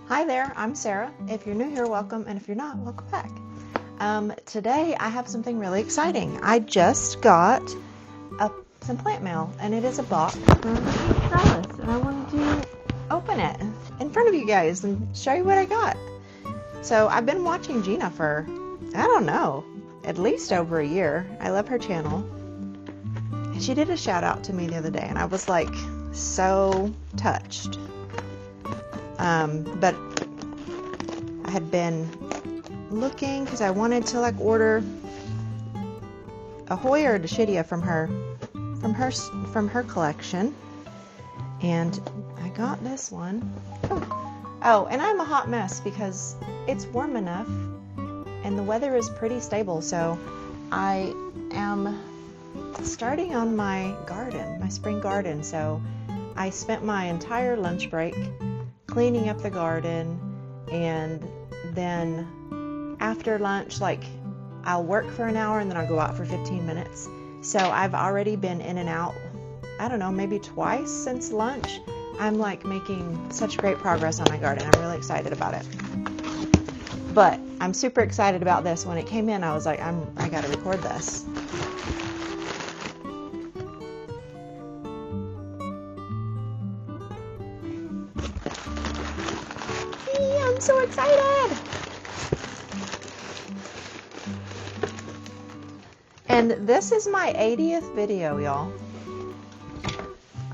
Hi there, I'm Sarah. If you're new here, welcome, and if you're not, welcome back. Today I have something really exciting. I just got some plant mail, and it is a box from Dallas, and I wanted to open it in front of you guys and show you what I got. So I've been watching Gina for, I don't know, at least over a year. I love her channel. And she did a shout out to me the other day, and I was like so touched. But I had been looking because I wanted to like order a Hoya or Dischidia from her collection, and I got this one. Oh, and I'm a hot mess because it's warm enough and the weather is pretty stable, so I am starting on my garden, my spring garden. So I spent my entire lunch break cleaning up the garden, and then after lunch, like, I'll work for an hour and then I'll go out for 15 minutes. So I've already been in and out, I don't know, maybe twice since lunch. I'm like making such great progress on my garden. I'm really excited about it. But I'm super excited about this. When it came in, I was like, I gotta record this. I'm so excited! And this is my 80th video, y'all.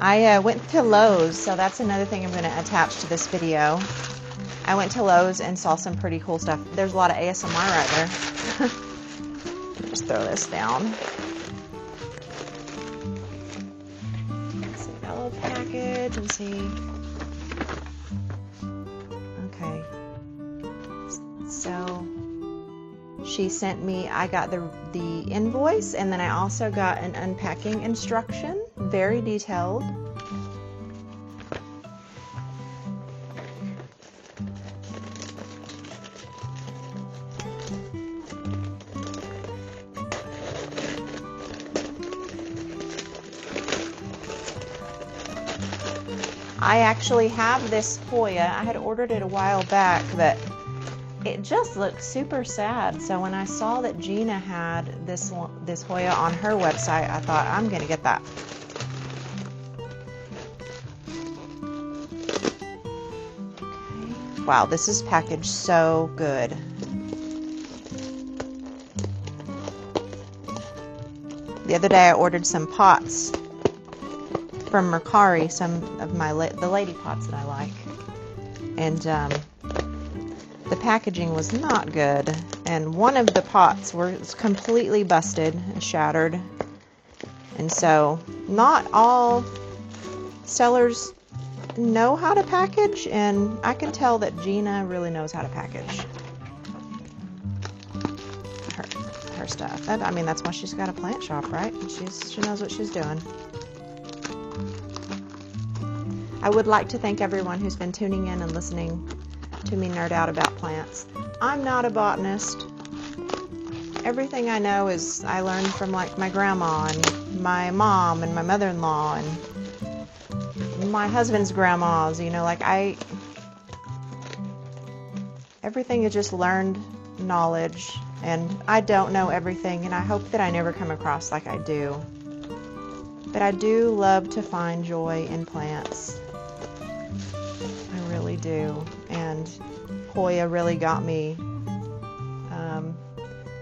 I went to Lowe's, so that's another thing I'm going to attach to this video. I went to Lowe's and saw some pretty cool stuff. There's a lot of ASMR right there. Just throw this down. Let's see, got a little package and see. Okay. So she sent me, I got the invoice, and then I also got an unpacking instruction, very detailed. I actually have this Hoya. I had ordered it a while back, but it just looked super sad. So when I saw that Gina had this Hoya on her website, I thought, I'm gonna get that. Okay. Wow, this is packaged so good. The other day I ordered some pots from Mercari, some of the lady pots that I like, and the packaging was not good, and one of the pots was completely busted and shattered. And so not all sellers know how to package, and I can tell that Gina really knows how to package her stuff. I mean, that's why she's got a plant shop, right? She knows what she's doing. I would like to thank everyone who's been tuning in and listening to me nerd out about plants. I'm not a botanist. Everything I know is I learned from like my grandma and my mom and my mother-in-law and my husband's grandmas, you know, like everything is just learned knowledge, and I don't know everything, and I hope that I never come across like I do. But I do love to find joy in plants. I really do. And Hoya really got me.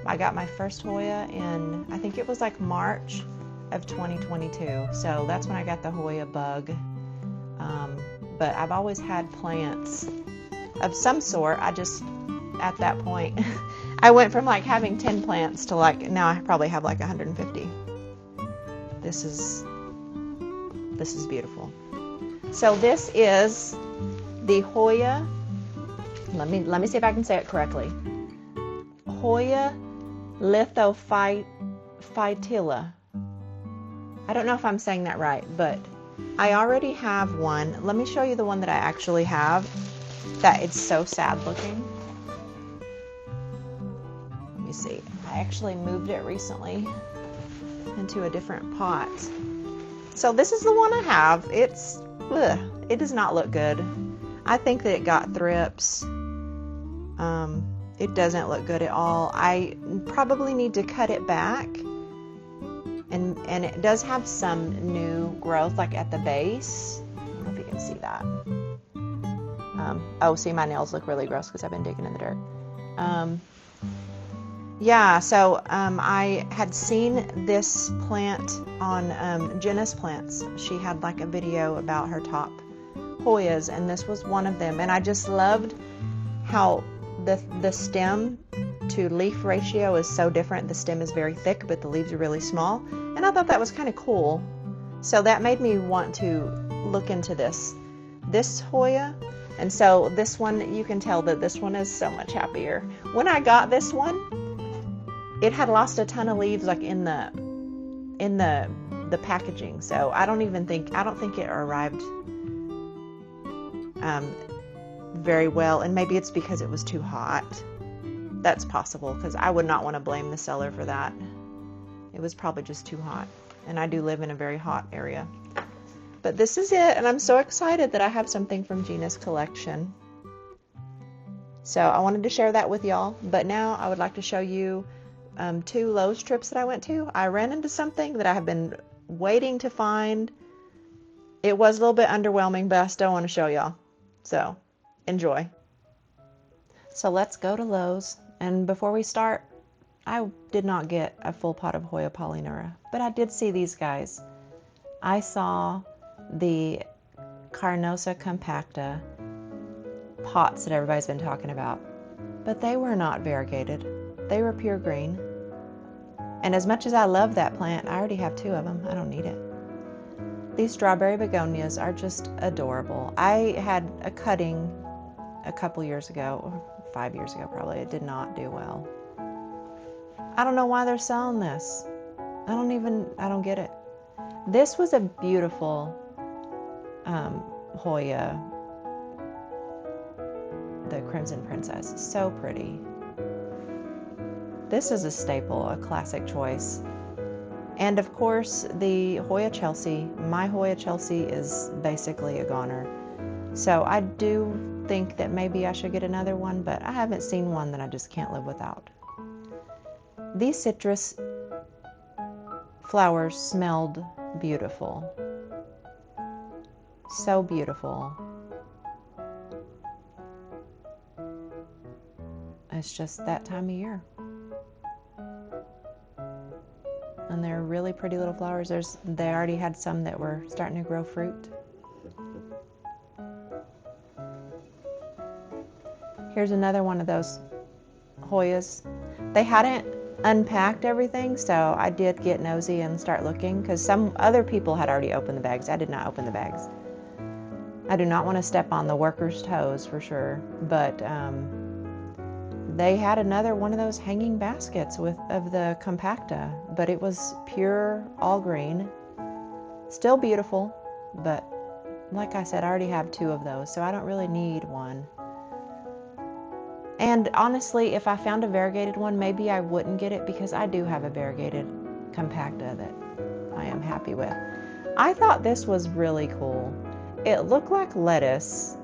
I got my first Hoya in, I think it was like March of 2022. So that's when I got the Hoya bug. But I've always had plants of some sort. I just, at that point, I went from like having 10 plants to like, now I probably have like 150. This is beautiful. So this is the Hoya, let me see if I can say it correctly. Hoya lithophytilla. I don't know if I'm saying that right, but I already have one. Let me show you the one that I actually have. That it's so sad looking. Let me see. I actually moved it recently into a different pot. So this is the one I have. It does not look good. I think that it got thrips. It doesn't look good at all. I probably need to cut it back. And it does have some new growth like at the base. I don't know if you can see that. Oh, see, my nails look really gross because I've been digging in the dirt. Yeah, so I had seen this plant on Jenna's Plants. She had like a video about her top Hoyas, and this was one of them. And I just loved how the stem to leaf ratio is so different. The stem is very thick, but the leaves are really small. And I thought that was kind of cool. So that made me want to look into this Hoya. And so this one, you can tell that this one is so much happier. When I got this one, it had lost a ton of leaves like in the packaging. So I don't think it arrived very well, and maybe it's because it was too hot. That's possible, because I would not want to blame the seller for that. It was probably just too hot, and I do live in a very hot area. But this is it, and I'm so excited that I have something from Gina's collection. So I wanted to share that with y'all, but now I would like to show you 2 Lowe's trips that I went to. I ran into something that I have been waiting to find. It was a little bit underwhelming, but I still want to show y'all. So enjoy. So let's go to Lowe's, and before we start, I did not get a full pot of Hoya polyneura, but I did see these guys. I saw the Carnosa compacta pots that everybody's been talking about, but they were not variegated. They were pure green. And as much as I love that plant, I already have 2 of them. I don't need it. These strawberry begonias are just adorable. I had a cutting a couple years ago, or 5 years ago probably. It did not do well. I don't know why they're selling this. I don't get it. This was a beautiful Hoya, the Crimson Princess. So pretty. This is a staple, a classic choice. And of course, the Hoya Chelsea. My Hoya Chelsea is basically a goner. So I do think that maybe I should get another one, but I haven't seen one that I just can't live without. These citrus flowers smelled beautiful. So beautiful. It's just that time of year. And they're really pretty little flowers. They already had some that were starting to grow fruit. Here's another one of those Hoyas. They hadn't unpacked everything, so I did get nosy and start looking, because some other people had already opened the bags. I did not open the bags. I do not want to step on the workers' toes for sure, but they had another one of those hanging baskets of the compacta, but it was pure all green. Still beautiful, but like I said, I already have 2 of those, so I don't really need one. And honestly, if I found a variegated one, maybe I wouldn't get it, because I do have a variegated compacta that I am happy with. I thought this was really cool. It looked like lettuce,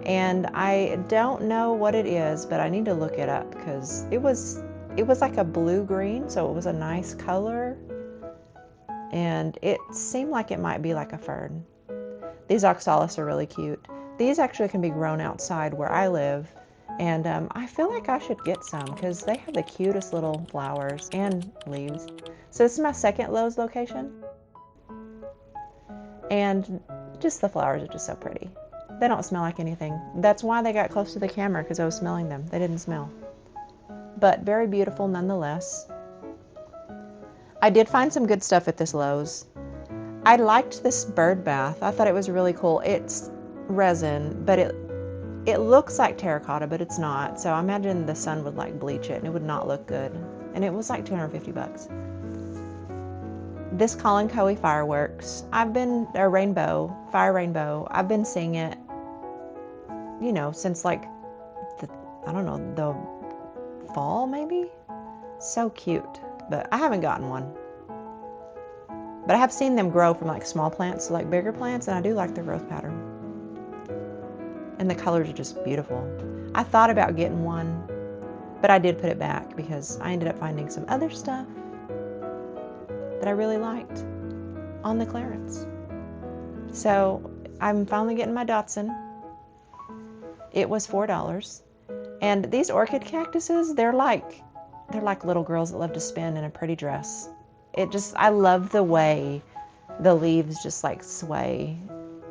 and I don't know what it is, but I need to look it up, because it was like a blue-green, so it was a nice color, and it seemed like it might be like a fern. These oxalis are really cute. These actually can be grown outside where I live, and I feel like I should get some, because they have the cutest little flowers and leaves. So this is my second Lowe's location, and just the flowers are just so pretty. They don't smell like anything. That's why they got close to the camera, because I was smelling them. They didn't smell. But very beautiful nonetheless. I did find some good stuff at this Lowe's. I liked this bird bath. I thought it was really cool. It's resin, but it looks like terracotta, but it's not. So I imagine the sun would like bleach it and it would not look good. And it was like $250. This Colin Coey fireworks. Fire rainbow. I've been seeing it, since like the fall maybe. So cute, but I haven't gotten one. But I have seen them grow from like small plants to like bigger plants, and I do like their growth pattern. and the colors are just beautiful. I thought about getting one, but I did put it back because I ended up finding some other stuff that I really liked on the clearance. So I'm finally getting my Dotson. It was $4. And these orchid cactuses, they're like little girls that love to spin in a pretty dress. I love the way the leaves just like sway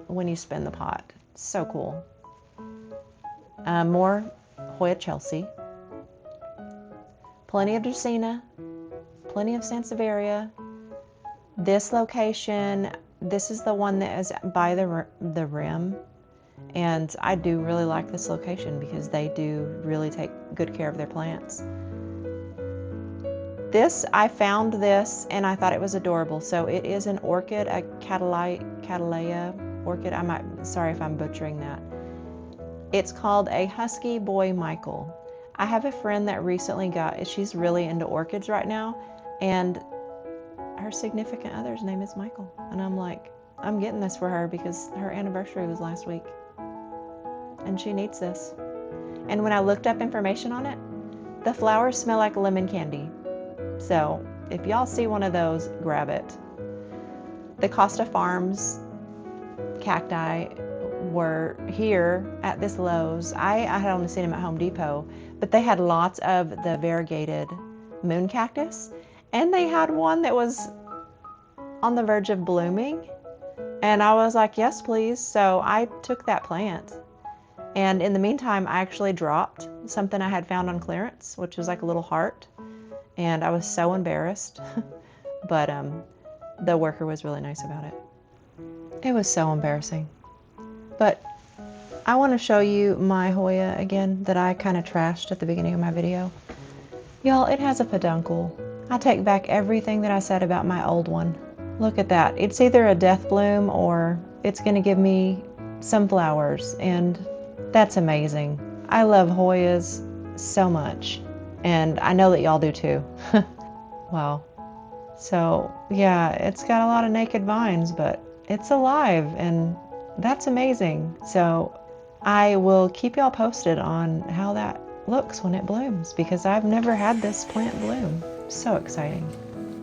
when you spin the pot. It's so cool. More Hoya Chelsea. Plenty of Dracaena. Plenty of Sansevieria. This location, this is the one that is by the rim. And I do really like this location because they do really take good care of their plants. I found this and I thought it was adorable. So it is an orchid, a Cattleya orchid. Sorry if I'm butchering that. It's called a Husky Boy Michael. I have a friend that recently she's really into orchids right now, and her significant other's name is Michael. And I'm like, I'm getting this for her because her anniversary was last week. And she needs this. And when I looked up information on it, the flowers smell like lemon candy. So if y'all see one of those, grab it. The Costa Farms cacti were here at this Lowe's. I had only seen them at Home Depot, but they had lots of the variegated moon cactus, and they had one that was on the verge of blooming, and I was like, yes please. So I took that plant, and in the meantime I actually dropped something I had found on clearance, which was like a little heart, and I was so embarrassed. But the worker was really nice about it. It was so embarrassing. But I want to show you my Hoya again that I kind of trashed at the beginning of my video. Y'all, it has a peduncle. I take back everything that I said about my old one. Look at that. It's either a death bloom or it's going to give me some flowers, and that's amazing. I love Hoyas so much, and I know that y'all do too. Wow. So yeah, it's got a lot of naked vines, but it's alive, and that's amazing. So I will keep y'all posted on how that looks when it blooms, because I've never had this plant bloom. So exciting.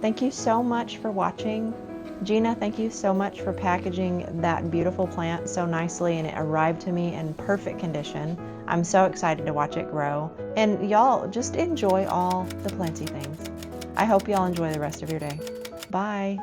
Thank you so much for watching. Gina, thank you so much for packaging that beautiful plant so nicely, and it arrived to me in perfect condition. I'm so excited to watch it grow. And y'all just enjoy all the planty things. I hope y'all enjoy the rest of your day. Bye.